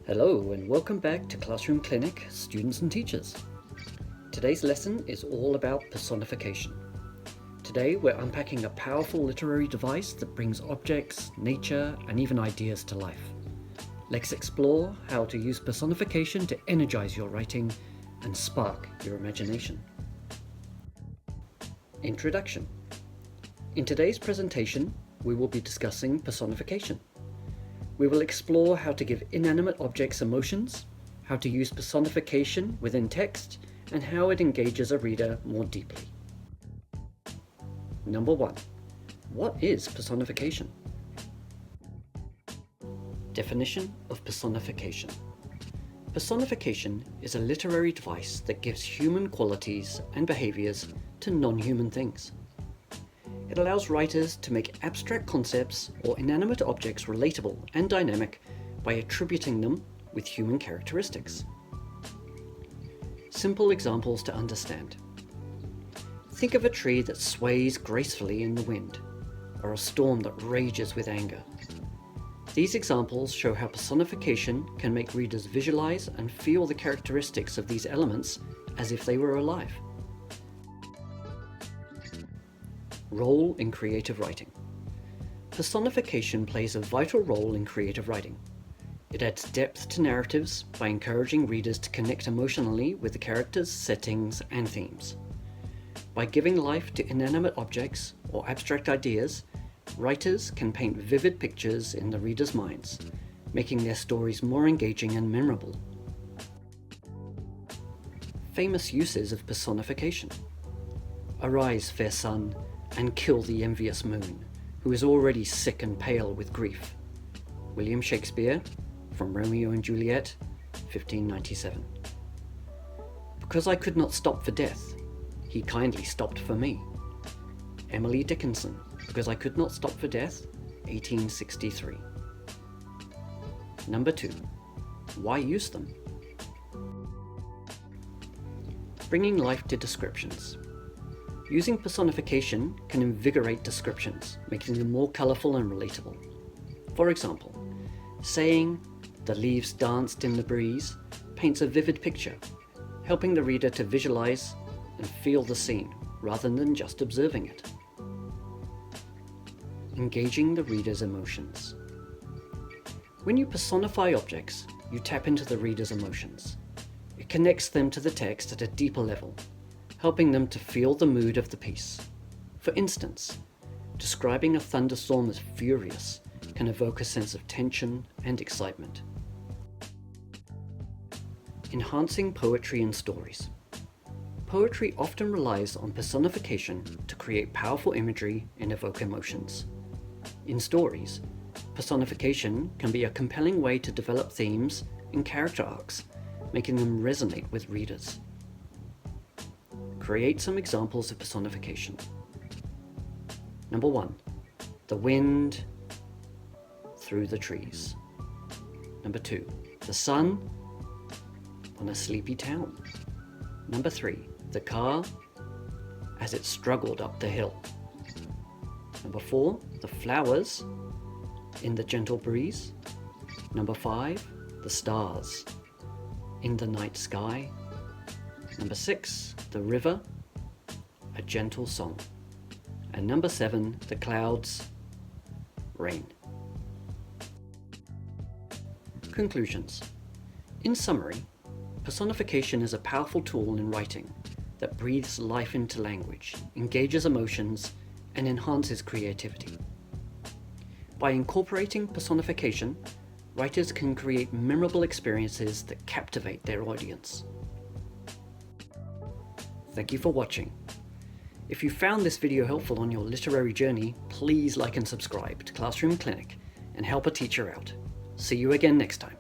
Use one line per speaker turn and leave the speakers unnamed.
Hello and welcome back to Classroom Clinic, students and teachers. Today's lesson is all about personification. Today we're unpacking a powerful literary device that brings objects, nature, and even ideas to life. Let's explore how to use personification to energize your writing and spark your imagination. Introduction. In today's presentation, we will be discussing personification. We will explore how to give inanimate objects emotions, how to use personification within text, and how it engages a reader more deeply. Number 1. What is personification? Definition of personification. Personification is a literary device that gives human qualities and behaviors to non-human things. It allows writers to make abstract concepts or inanimate objects relatable and dynamic by attributing them with human characteristics. Simple examples to understand. Think of a tree that sways gracefully in the wind, or a storm that rages with anger. These examples show how personification can make readers visualize and feel the characteristics of these elements as if they were alive. Role in creative writing. Personification plays a vital role in creative writing. It adds depth to narratives by encouraging readers to connect emotionally with the characters, settings, and themes. By giving life to inanimate objects or abstract ideas, writers can paint vivid pictures in the readers' minds, making their stories more engaging and memorable. Famous uses of personification. Arise, fair sun, and kill the envious moon, who is already sick and pale with grief. William Shakespeare, from Romeo and Juliet, 1597. Because I could not stop for death, he kindly stopped for me. Emily Dickinson, Because I could not stop for death, 1863. Number 2. Why use them? Bringing life to descriptions. Using personification can invigorate descriptions, making them more colourful and relatable. For example, saying, "The leaves danced in the breeze," paints a vivid picture, helping the reader to visualise and feel the scene, rather than just observing it. Engaging the reader's emotions. When you personify objects, you tap into the reader's emotions. It connects them to the text at a deeper level, helping them to feel the mood of the piece. For instance, describing a thunderstorm as furious can evoke a sense of tension and excitement. Enhancing poetry and stories. Poetry often relies on personification to create powerful imagery and evoke emotions. In stories, personification can be a compelling way to develop themes and character arcs, making them resonate with readers. Create some examples of personification. Number 1. The wind through the trees. Number 2. The sun on a sleepy town. Number 3. The car as it struggled up the hill. Number 4. The flowers in the gentle breeze. Number 5. The stars in the night sky. Number 6, the river, a gentle song. And number 7, the clouds, rain. Conclusions. In summary, personification is a powerful tool in writing that breathes life into language, engages emotions, and enhances creativity. By incorporating personification, writers can create memorable experiences that captivate their audience. Thank you for watching. If you found this video helpful on your literary journey, please like and subscribe to Classroom Clinic and help a teacher out. See you again next time.